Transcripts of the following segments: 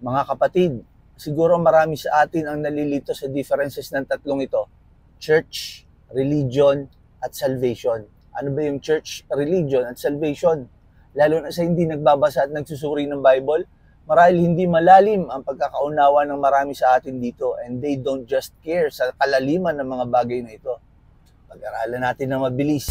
Mga kapatid, siguro marami sa atin ang nalilito sa differences ng tatlong ito. Church, religion, at salvation. Ano ba yung church, religion, at salvation? Lalo na sa hindi nagbabasa at nagsusuri ng Bible, marahil hindi malalim ang pagkakaunawa ng marami sa atin dito, and they don't just care sa kalaliman ng mga bagay na ito. Pag-aralan natin ng mabilis.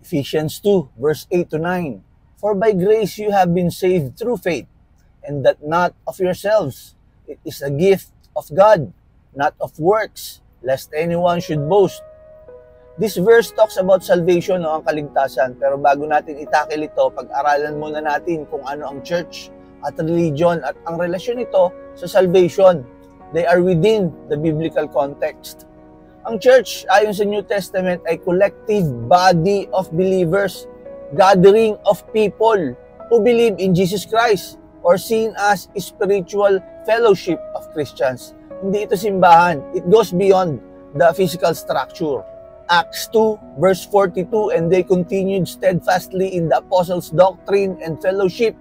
Ephesians 2, verse 8 to 9. For by grace you have been saved through faith, and that not of yourselves. It is a gift of God, not of works, lest anyone should boast. This verse talks about salvation o ang kaligtasan. Pero bago natin itakil ito, pag-aralan muna natin kung ano ang church at religion at ang relasyon nito sa salvation. They are within the biblical context. Ang church, ayon sa New Testament, ay collective body of believers, gathering of people who believe in Jesus Christ, or seen as spiritual fellowship of Christians. Hindi ito simbahan. It goes beyond the physical structure. Acts 2, verse 42, and they continued steadfastly in the apostles' doctrine and fellowship,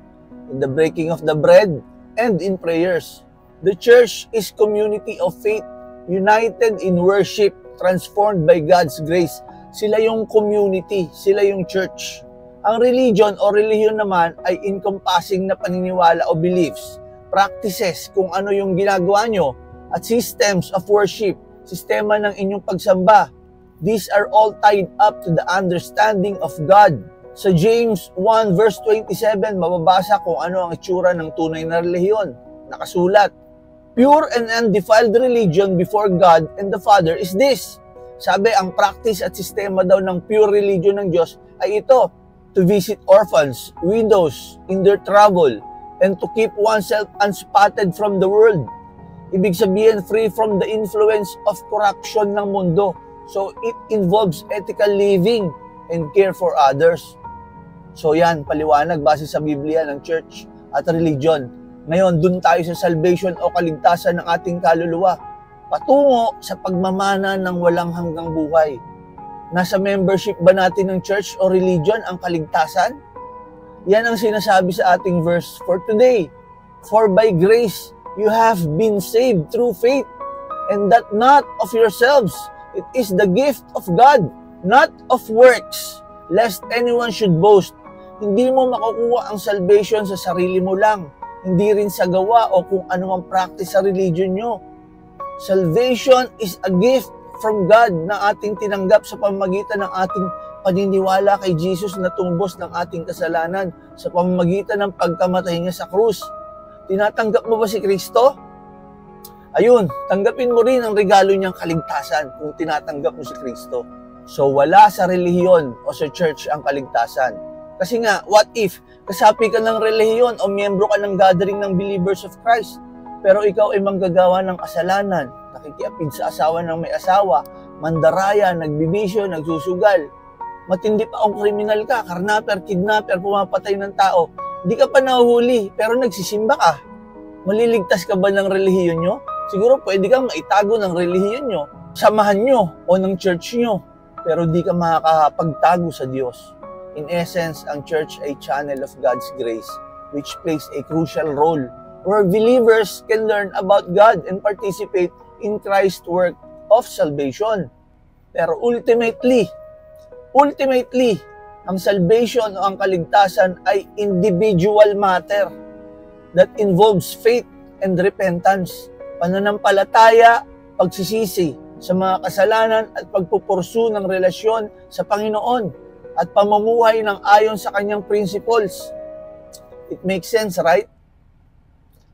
in the breaking of the bread, and in prayers. The church is community of faith, united in worship, transformed by God's grace. Sila yung community, sila yung church. Ang religion o relihiyon naman ay encompassing na paniniwala o beliefs, practices kung ano yung ginagawa nyo, at systems of worship, sistema ng inyong pagsamba. These are all tied up to the understanding of God. Sa James 1 verse 27, mababasa kung ano ang itsura ng tunay na relihiyon. Nakasulat, pure and undefiled religion before God and the Father is this. Sabi, ang practice at sistema daw ng pure religion ng Diyos ay ito, to visit orphans, widows in their trouble, and to keep oneself unspotted from the world. Ibig sabihin, free from the influence of corruption ng mundo. So, it involves ethical living and care for others. So yan, paliwanag base sa Biblia ng church at religion. Ngayon, dun tayo sa salvation o kaligtasan ng ating kaluluwa. Patungo sa pagmamana ng walang hanggang buhay. Nasa membership ba natin ng church o religion ang kaligtasan? Yan ang sinasabi sa ating verse for today. For by grace, you have been saved through faith, and that not of yourselves. It is the gift of God, not of works, lest anyone should boast. Hindi mo makukuha ang salvation sa sarili mo lang. Hindi rin sa gawa o kung anumang practice sa religion nyo. Salvation is a gift from God na ating tinanggap sa pamamagitan ng ating paniniwala kay Jesus na tumbos ng ating kasalanan sa pamamagitan ng pagkamatay niya sa krus. Tinatanggap mo ba si Kristo? Ayun, tanggapin mo rin ang regalo niyang kaligtasan kung tinatanggap mo si Kristo. So wala sa relihiyon o sa church ang kaligtasan. Kasi nga, what if kasapi ka ng relihiyon o miyembro ka ng gathering ng believers of Christ, pero ikaw ay manggagawa ng kasalanan, nakikiapid sa asawa ng may asawa, mandaraya, nagbibisyo, nagsusugal, matindi pa ang kriminal ka, karnaper, kidnapper, pumapatay ng tao, di ka pa nahuhuli, pero nagsisimba ka. Maliligtas ka ba ng relihiyon nyo? Siguro pwede kang maitago ng relihiyon nyo, samahan nyo o ng church nyo, pero di ka makakapagtago sa Diyos. In essence, ang church ay channel of God's grace, which plays a crucial role where believers can learn about God and participate in Christ's work of salvation. Pero ultimately, ang salvation o ang kaligtasan ay individual matter that involves faith and repentance, pananampalataya, pagsisisi sa mga kasalanan at pagpupursu ng relasyon sa Panginoon at pamumuhay ng ayon sa kanyang principles. It makes sense, right?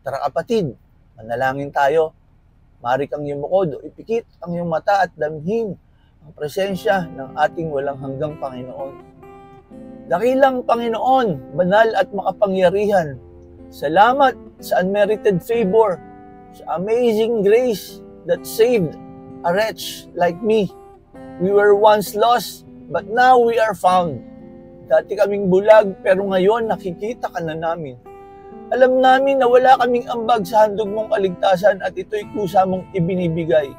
Tara kapatid, manalangin tayo. Maaari kang yumukod o ipikit ang iyong mata at damhin ang presensya ng ating walang hanggang Panginoon. Dakilang Panginoon, banal at makapangyarihan, salamat sa unmerited favor, sa amazing grace that saved a wretch like me. We were once lost, but now we are found. Dati kaming bulag, pero ngayon nakikita ka na namin. Alam namin na wala kaming ambag sa handog mong kaligtasan at ito'y kusa mong ibinibigay.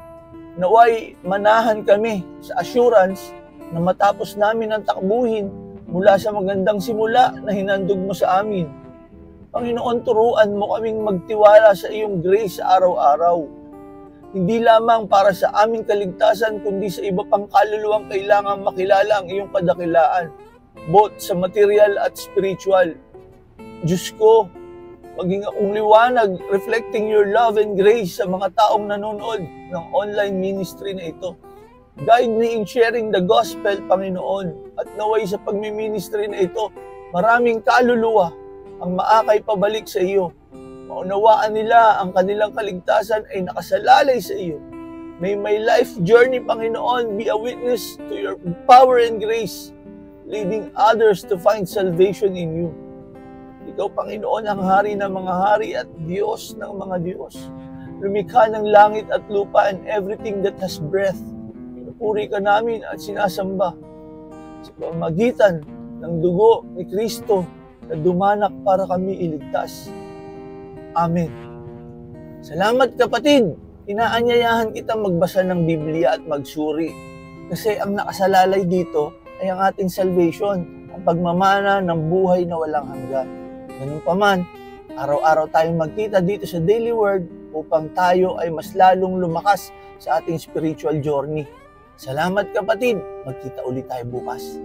Naway manahan kami sa assurance na matapos namin ang takbuhin mula sa magandang simula na hinandog mo sa amin. Panginoon, turuan mo kaming magtiwala sa iyong grace sa araw-araw. Hindi lamang para sa aming kaligtasan, kundi sa iba pang kaluluwang kailangang makilala ang iyong kadakilaan, both sa material at spiritual. Diyos ko, maging akong liwanag, reflecting your love and grace sa mga taong nanonood ng online ministry na ito. Guide me in sharing the gospel, Panginoon, at naway sa pagmiministry na ito, maraming kaluluwa ang maakay pabalik sa iyo. Maunawaan nila ang kanilang kaligtasan ay nakasalalay sa iyo. May my life journey, Panginoon, be a witness to your power and grace, leading others to find salvation in you. Ikaw, Panginoon, ang hari ng mga hari at Diyos ng mga Diyos. Lumikha ng langit at lupa and everything that has breath. Pinupuri ka namin at sinasamba sa pamamagitan ng dugo ni Kristo na dumanak para kami iligtas. Amen. Salamat, kapatid. Inaanyayahan kitang magbasa ng Biblia at magsuri. Kasi ang nakasalalay dito ay ang ating salvation, ang pagmamana ng buhay na walang hanggan. Ganun pa man, araw-araw tayong magkita dito sa Daily Word upang tayo ay mas lalong lumakas sa ating spiritual journey. Salamat, kapatid. Magkita ulit tayo bukas.